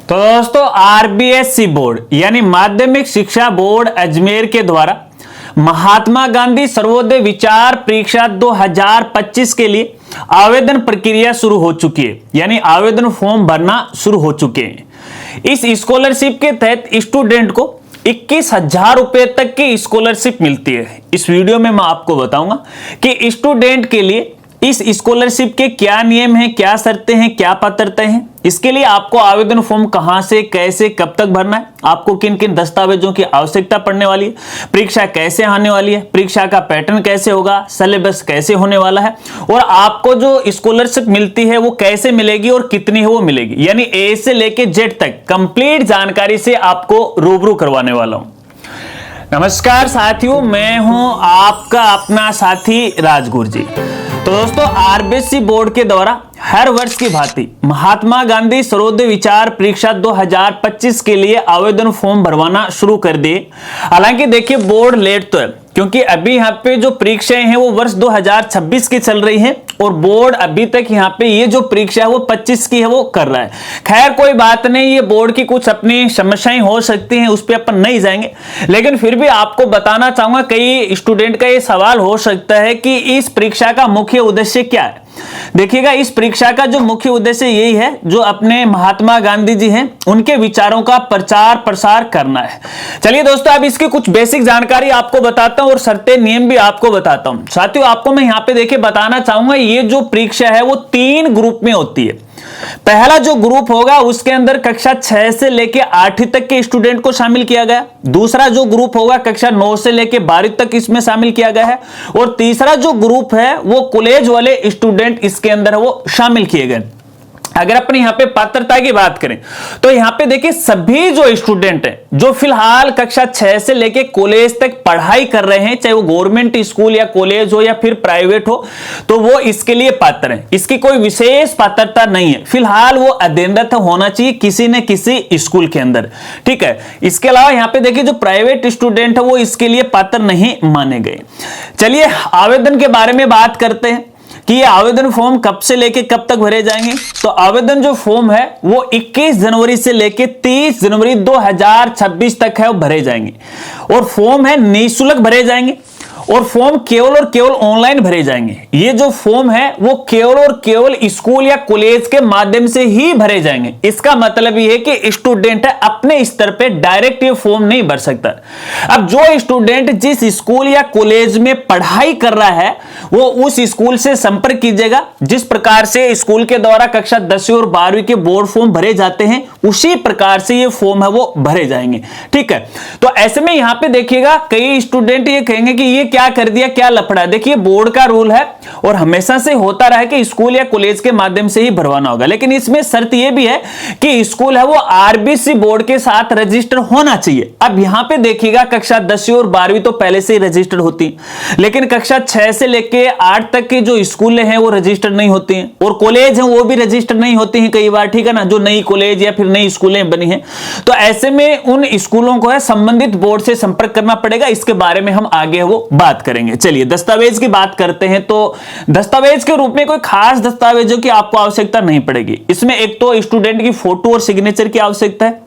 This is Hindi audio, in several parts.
तो दोस्तों आरबीएससी बोर्ड यानी माध्यमिक शिक्षा बोर्ड अजमेर के द्वारा महात्मा गांधी सर्वोदय विचार परीक्षा 2025 के लिए आवेदन प्रक्रिया शुरू हो चुकी है, यानी आवेदन फॉर्म भरना शुरू हो चुके हैं। इस स्कॉलरशिप के तहत स्टूडेंट को 21,000 रुपए तक की स्कॉलरशिप मिलती है। इस वीडियो में मैं आपको बताऊंगा कि स्टूडेंट के लिए इस स्कॉलरशिप के क्या नियम हैं, क्या शर्तें हैं, क्या पात्रताएं हैं। इसके लिए आपको आवेदन फॉर्म कहां से, कैसे, कब तक भरना है, आपको किन किन दस्तावेजों की आवश्यकता पड़ने वाली है, परीक्षा कैसे आने वाली है, परीक्षा का पैटर्न कैसे होगा, सिलेबस कैसे होने वाला है और आपको जो स्कॉलरशिप मिलती है वो कैसे मिलेगी और कितनी है वो मिलेगी, यानी ए से लेके जेड तक कंप्लीट जानकारी से आपको रूबरू करवाने वाला हूं। नमस्कार साथियों, मैं हूं आपका अपना साथी राजगुरु जी। तो दोस्तों आरबीएससी बोर्ड के द्वारा हर वर्ष की भांति महात्मा गांधी सर्वोदय विचार परीक्षा 2025 के लिए आवेदन फॉर्म भरवाना शुरू कर दिए। हालांकि देखिए बोर्ड लेट तो है, क्योंकि अभी यहाँ पे जो परीक्षाएं हैं वो वर्ष 2026 की चल रही हैं और बोर्ड अभी तक यहाँ पे ये जो परीक्षा है वो 25 की है वो कर रहा है। खैर कोई बात नहीं, ये बोर्ड की कुछ अपनी समस्याएं हो सकती हैं, उस पर अपन नहीं जाएंगे, लेकिन फिर भी आपको बताना चाहूंगा। कई स्टूडेंट का ये सवाल हो सकता है कि इस परीक्षा का मुख्य उद्देश्य क्या है। देखिएगा, इस परीक्षा का जो मुख्य उद्देश्य यही है, जो अपने महात्मा गांधी जी हैं उनके विचारों का प्रचार प्रसार करना है। चलिए दोस्तों, अब इसकी कुछ बेसिक जानकारी आपको बताता हूं और शर्तें नियम भी आपको बताता हूं। साथियों आपको मैं यहां पे देखिए बताना चाहूंगा, ये जो परीक्षा है वो 3 ग्रुप में होती है। पहला जो ग्रुप होगा उसके अंदर कक्षा 6 से लेके 8वीं तक के स्टूडेंट को शामिल किया गया। दूसरा जो ग्रुप होगा कक्षा 9 से लेके 12वीं तक इसमें शामिल किया गया है और तीसरा जो ग्रुप है वो कॉलेज वाले स्टूडेंट इसके अंदर वो शामिल किए गए। अगर अपने यहां पे पात्रता की बात करें तो यहां पे देखिए सभी जो स्टूडेंट हैं जो फिलहाल कक्षा 6 से लेके कॉलेज तक पढ़ाई कर रहे हैं, चाहे वो गवर्नमेंट स्कूल या कॉलेज हो या फिर प्राइवेट हो, तो वो इसके लिए पात्र हैं। इसकी कोई विशेष पात्रता नहीं है, फिलहाल वो अध्ययनरत होना चाहिए किसी न किसी स्कूल के अंदर, ठीक है। इसके अलावा यहां पे देखिए जो प्राइवेट स्टूडेंट है वो इसके लिए पात्र नहीं माने गए। चलिए आवेदन के बारे में बात करते हैं कि ये आवेदन फॉर्म कब से लेके कब तक भरे जाएंगे। तो आवेदन जो फॉर्म है वो 21 जनवरी से लेके 30 जनवरी 2026 तक है वो भरे जाएंगे और फॉर्म है निःशुल्क भरे जाएंगे और फॉर्म केवल और केवल ऑनलाइन भरे जाएंगे। ये जो फॉर्म है वो केवल और केवल स्कूल या कॉलेज के माध्यम से ही भरे जाएंगे। इसका मतलब ये है कि स्टूडेंट अपने स्तर पे डायरेक्ट ये फॉर्म नहीं भर सकता। अब जो स्टूडेंट जिस स्कूल या कॉलेज में पढ़ाई कर रहा है वो उस स्कूल से संपर्क कीजिएगा। जिस प्रकार से स्कूल के द्वारा कक्षा 10वीं और 12वीं के बोर्ड फॉर्म भरे जाते हैं उसी प्रकार से ये फॉर्म है वो भरे जाएंगे, ठीक है। तो ऐसे में यहां पे देखिएगा कई स्टूडेंट ये कहेंगे कि ये क्या कर दिया, क्या लफड़ा। देखिए बोर्ड का रूल है और हमेशा से होता रहा कि स्कूल या कॉलेज के माध्यम से ही भरवाना होगा, लेकिन इसमें शर्त यह भी है कि स्कूल है वो आरबीएससी बोर्ड के साथ रजिस्टर होना चाहिए। अब यहां पे देखिएगा कक्षा 10वीं और 12वीं तो पहले से ही रजिस्टर होती है, लेकिन कक्षा 6 से लेके 8 तक के जो स्कूल हैं वो रजिस्टर नहीं होती हैं और कॉलेज हैं वो भी रजिस्टर नहीं होती हैं कई बार, ठीक है ना, जो नई कॉलेज या फिर नई स्कूलें बनी हैं। तो ऐसे में उन स्कूलों को है संबंधित बोर्ड से संपर्क करना पड़ेगा। इसके बारे में हम आगे वो बात करेंगे। चलिए दस्तावेज की बात करते हैं। तो दस्तावेज के रूप में कोई खास दस्तावेजों की आपको आवश्यकता नहीं पड़ेगी। इसमें एक तो स्टूडेंट की फोटो और सिग्नेचर की आवश्यकता है,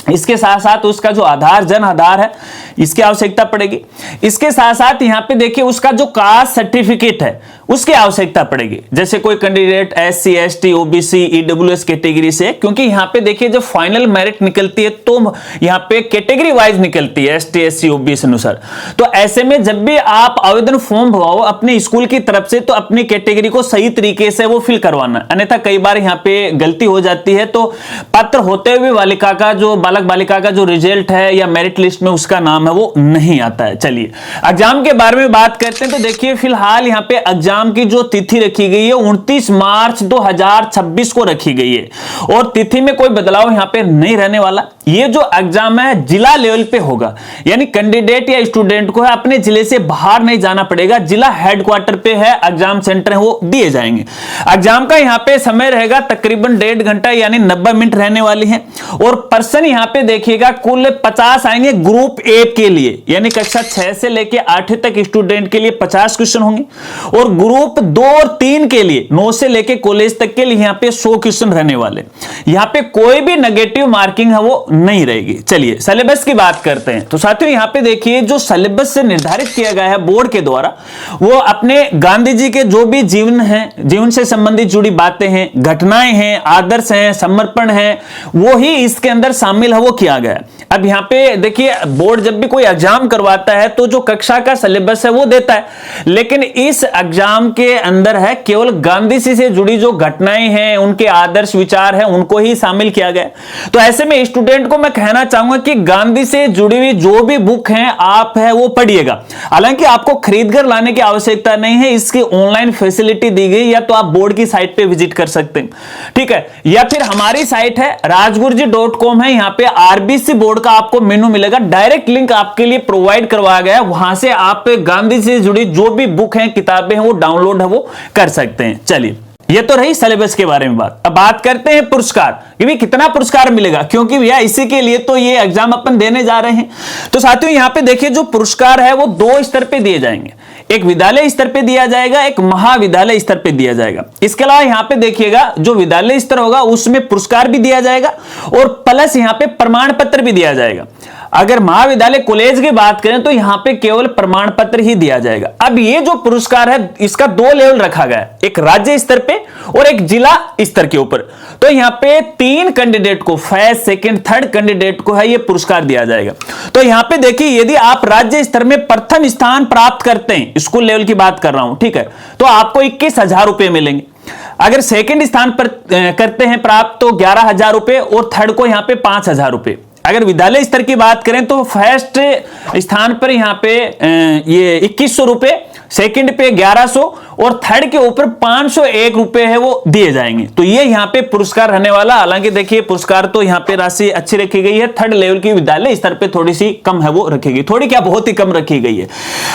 इसके साथ साथ उसका जो आधार, जन आधार है, इसकी आवश्यकता पड़ेगी। इसके साथ साथ यहां पे देखिए उसका जो कास्ट सर्टिफिकेट है उसकी आवश्यकता पड़ेगी। जैसे कोई candidate SC ST OBC EWS category से, क्योंकि यहां पे देखिए जब फाइनल मेरिट निकलती है तो यहां पे कैटेगरी वाइज निकलती है ST SC OBC अनुसार। तो ऐसे में जब भी आप आवेदन फॉर्म भरवाओ अपने स्कूल की तरफ से तो अपनी कैटेगरी को सही तरीके से वो फिल करवाना, अन्यथा कई बार यहां पे गलती हो जाती है तो पात्र होते हुए बालिका का जो बालक बालिका का जो रिजल्ट है या मेरिट लिस्ट में उसका नाम है वो नहीं आता है। चलिए एग्जाम के बारे में बात करते हैं। तो देखिए फिलहाल यहाँ पे एग्जाम की जो तिथि रखी गई है 29 मार्च 2026 को रखी गई है और तिथि में कोई बदलाव यहाँ पे नहीं रहने वाला। ये जो एग्जाम है जिला लेवल पे होगा, यानी कैंडिडेट या स्टूडेंट को है अपने जिले से बाहर नहीं जाना पड़ेगा, जिला हेडक्वार्टर पे है एग्जाम सेंटर है वो दिए जाएंगे। एग्जाम का यहाँ पे समय रहेगा तकरीबन 1.5 घंटा यानी 90 मिनट रहने वाली है और पर्सन यहाँ पे देखिएगा कुल 50 आएंगे ग्रुप ए के लिए, यानी कक्षा 6 से लेके 8 तक स्टूडेंट के लिए 50 क्वेश्चन होंगे और ग्रुप 2 और 3 के लिए 9 से लेके कॉलेज तक के लिए यहां पे 100 क्वेश्चन रहने वाले। यहां पे कोई भी नेगेटिव मार्किंग है वो नहीं रहेगी। चलिए सिलेबस की बात करते हैं। तो साथियों यहां पे देखिए जो सिलेबस से निर्धारित किया गया है बोर्ड के द्वारा, वो अपने गांधी जी के जो भी जीवन है, जीवन से संबंधित जुड़ी बातें हैं, घटनाएं हैं, आदर्श हैं, समर्पण है, वो ही इसके अंदर शामिल है, वो किया गया है। अब यहां पे देखिए बोर्ड जब भी कोई एग्जाम करवाता है तो जो कक्षा का सिलेबस है वो देता है, लेकिन इस एग्जाम के अंदर है केवल गांधी जी से जुड़ी जो घटनाएं हैं, उनके आदर्श विचार हैं, उनको ही शामिल किया गया। तो ऐसे में स्टूडेंट को मैं कहना चाहूंगा कि गांधी से जुड़ी हुई जो भी बुक हैं आप है वो पढ़िएगा। हालांकि आपको खरीद कर लाने की आवश्यकता नहीं है, इसकी ऑनलाइन फैसिलिटी दी गई, या तो आप बोर्ड की साइट पे विजिट कर सकते हैं, ठीक है, या फिर हमारी साइट है rajguruji.com है, यहां पे आरबीसी बोर्ड का आपको मेनू मिलेगा, डायरेक्ट लिंक आपके लिए प्रोवाइड करवाया गया है, वहां से आप गांधी से जुड़ी जो भी बुक हैं, किताबें हैं, वो डाउनलोड है वो कर सकते हैं। चलिए ये तो रही सिलेबस के बारे में बात। अब बात करते हैं पुरस्कार कि भी कितना पुरस्कार मिलेगा, क्योंकि भैया इसी के लिए तो ये एग्जाम अपन देने जा रहे हैं। तो साथियों यहां पे देखिए जो पुरस्कार है वो 2 स्तर पे दिए जाएंगे, एक विद्यालय स्तर पे दिया जाएगा, एक महाविद्यालय स्तर पे दिया जाएगा। इसके अलावा यहां पे देखिएगा जो विद्यालय स्तर होगा उसमें पुरस्कार भी दिया जाएगा और प्लस यहां पे प्रमाण पत्र भी दिया जाएगा। अगर महाविद्यालय कॉलेज की बात करें तो यहां पे केवल प्रमाण पत्र ही दिया जाएगा। अब ये जो पुरस्कार है इसका 2 लेवल रखा गया है, एक राज्य स्तर पे और एक जिला स्तर के ऊपर। तो यहां पे 3 कैंडिडेट को, फर्स्ट, सेकंड, थर्ड कैंडिडेट को है ये पुरस्कार दिया जाएगा। तो यहां पे देखिए यदि आप राज्य स्तर में प्रथम स्थान प्राप्त करते हैं, स्कूल लेवल की बात कर रहा हूं, ठीक है, तो आपको 21,000 रुपए मिलेंगे। अगर सेकंड स्थान पर करते हैं प्राप्त तो 11,000 रुपए और थर्ड को यहां पे 5,000 रुपए। अगर विद्यालय स्तर की बात करें तो फर्स्ट स्थान पर यहां पे ये 2100 रुपए, सेकंड पे 1100 और थर्ड के ऊपर 501 रुपए है वो दिए जाएंगे। तो ये यहां पे पुरस्कार रहने वाला। हालांकि देखिए पुरस्कार तो यहां पे राशि अच्छी रखी गई है, थर्ड लेवल की विद्यालय स्तर पे थोड़ी सी कम है वो रखी गई, थोड़ी क्या बहुत ही कम रखी गई है।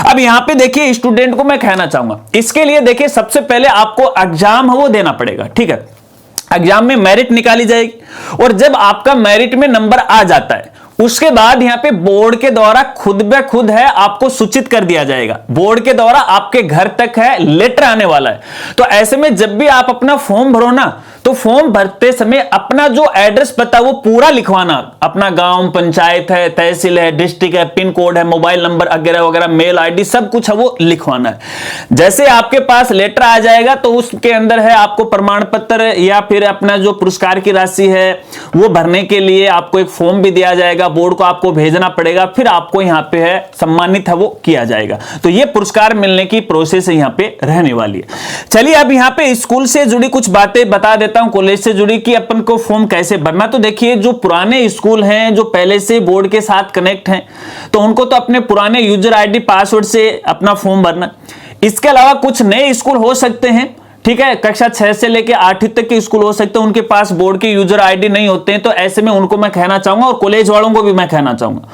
अब यहां पे देखिए स्टूडेंट को मैं कहना चाहूंगा, इसके लिए देखिए सबसे पहले आपको एग्जाम है वो देना पड़ेगा, ठीक है। एग्जाम में मेरिट निकाली जाएगी और जब आपका मेरिट में नंबर आ जाता है उसके बाद यहां पे बोर्ड के द्वारा खुद ब खुद है आपको सूचित कर दिया जाएगा। बोर्ड के द्वारा आपके घर तक है लेटर आने वाला है। तो ऐसे में जब भी आप अपना फॉर्म भरो ना, तो फॉर्म भरते समय अपना जो एड्रेस पता वो पूरा लिखवाना, अपना गांव, पंचायत है, तहसील है, डिस्ट्रिक्ट है, पिन कोड है, मोबाइल नंबर वगैरह वगैरह, मेल आईडी सब कुछ है वो लिखवाना है। जैसे आपके पास लेटर आ जाएगा तो उसके अंदर है आपको प्रमाण पत्र या फिर अपना जो पुरस्कार की राशि है वो भरने के लिए आपको एक फॉर्म भी दिया जाएगा, बोर्ड को आपको भेजना पड़ेगा, फिर आपको यहां पे है सम्मानित है वो किया जाएगा। तो ये पुरस्कार मिलने की प्रोसेस यहां पे रहने वाली है। चलिए अब यहां पे स्कूल से जुड़ी कुछ बातें बता देता हूं, कॉलेज से जुड़ी कि अपन को फॉर्म कैसे भरना। तो देखिए जो पुराने स्कूल हैं जो पहले से बोर्ड के साथ कनेक्ट हैं तो उनको तो अपने पुराने यूजर आईडी पासवर्ड से अपना फॉर्म भरना। इसके अलावा कुछ नए स्कूल हो सकते हैं, ठीक है, कक्षा 6 से लेकर 8वीं तक के स्कूल हो सकते हैं, उनके पास बोर्ड के यूजर आईडी नहीं होते हैं। तो ऐसे में उनको मैं कहना चाहूंगा और कॉलेज वालों को भी मैं कहना चाहूंगा,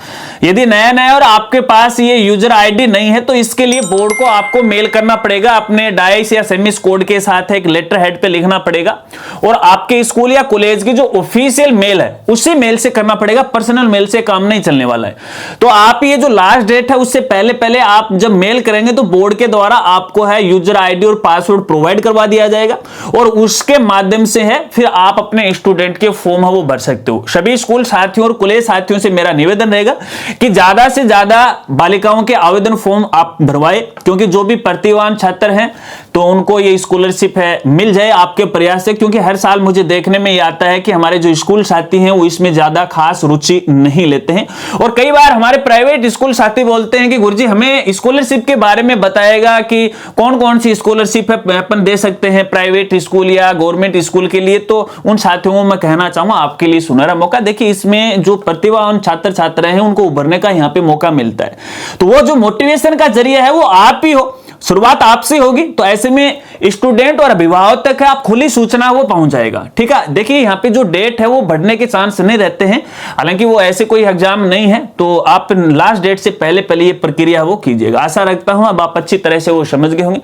यदि नया नया और आपके पास ये यूजर आईडी नहीं है तो इसके लिए बोर्ड को आपको मेल करना पड़ेगा, अपने डाइस या सेमिस कोड के साथ एक लेटर हेड पे लिखना पड़ेगा और आपके स्कूल या कॉलेज की जो ऑफिशियल मेल है उसी मेल से करना पड़ेगा, पर्सनल मेल से काम नहीं चलने वाला है। तो आप ये जो लास्ट डेट है उससे पहले पहले आप जब मेल करेंगे तो बोर्ड के द्वारा आपको है यूजर आईडी और पासवर्ड प्रोवाइड करवा दिया जाएगा और उसके माध्यम से है फिर आप अपने स्टूडेंट के फॉर्म है वो भर सकते हो। सभी स्कूल साथियों और कॉलेज साथियों से मेरा निवेदन रहेगा कि ज्यादा से ज्यादा बालिकाओं के आवेदन फॉर्म आप भरवाए, क्योंकि जो भी प्रतिभावान छात्र हैं तो उनको ये स्कॉलरशिप है मिल जाए आपके प्रयास से। क्योंकि हर साल मुझे देखने में ये आता है कि हमारे जो स्कूल साथी हैं वो इसमें ज्यादा खास रुचि नहीं लेते हैं और कई बार हमारे प्राइवेट स्कूल साथी बोलते हैं कि गुरुजी हमें स्कॉलरशिप के बारे में बताएगा कि कौन कौन सी स्कॉलरशिप है अपन दे सकते हैं प्राइवेट स्कूल या गवर्नमेंट स्कूल के लिए। तो उन साथियों को मैं कहना चाहूंगा आपके लिए सुनहरा मौका, देखिए इसमें जो प्रतिभावान छात्र छात्रा हैं उनको उभरने का यहाँ पे मौका मिलता है। तो वो जो मोटिवेशन का जरिया है वो आप ही हो, शुरुआत आपसे होगी। तो ऐसे में स्टूडेंट और अभिभावक तक है आप खुली सूचना वो पहुंच जाएगा, ठीक है। देखिए यहाँ पे जो डेट है वो बढ़ने के चांस नहीं रहते हैं, हालांकि वो ऐसे कोई एग्जाम नहीं है, तो आप लास्ट डेट से पहले पहले ये प्रक्रिया वो कीजिएगा। आशा रखता हूं अब आप अच्छी तरह से वो समझ गए होंगे।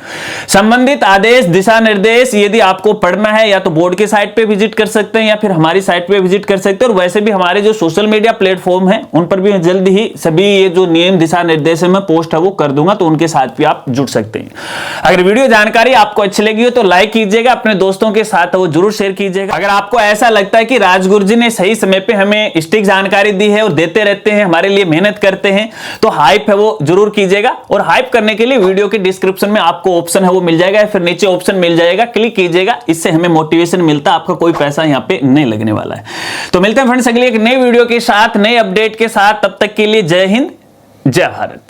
संबंधित आदेश दिशा निर्देश यदि आपको पढ़ना है या तो बोर्ड के साइट पे विजिट कर सकते हैं या फिर हमारी साइट पे विजिट कर सकते हैं। और वैसे भी हमारे जो सोशल मीडिया प्लेटफॉर्म है उन पर भी जल्द ही सभी ये जो नियम दिशा निर्देश है मैं पोस्ट है वो कर दूंगा, तो उनके साथ भी आप जुड़ सकते हैं। सकते हैं। अगर वीडियो जानकारी आपको अच्छी लगी हो तो लाइक कीजिएगा, अपने दोस्तों के साथ वो जरूर शेयर कीजिएगा। अगर आपको ऐसा लगता है कि राजगुरु जी ने सही समय पे हमें स्टिक जानकारी दी है और देते रहते हैं, हमारे लिए मेहनत करते हैं, तो हाइप है वो जरूर कीजिएगा। और हाइप करने के लिए वीडियो के डिस्क्रिप्शन में आपको ऑप्शन है वो मिल जाएगा, फिर नीचे ऑप्शन मिल जाएगा, क्लिक कीजिएगा। इससे हमें मोटिवेशन मिलता है, आपका कोई पैसा यहाँ पे नहीं लगने वाला है। तो मिलते हैं फ्रेंड्स अगली एक नई वीडियो के साथ, नए अपडेट के साथ। तब तक के लिए जय हिंद, जय भारत।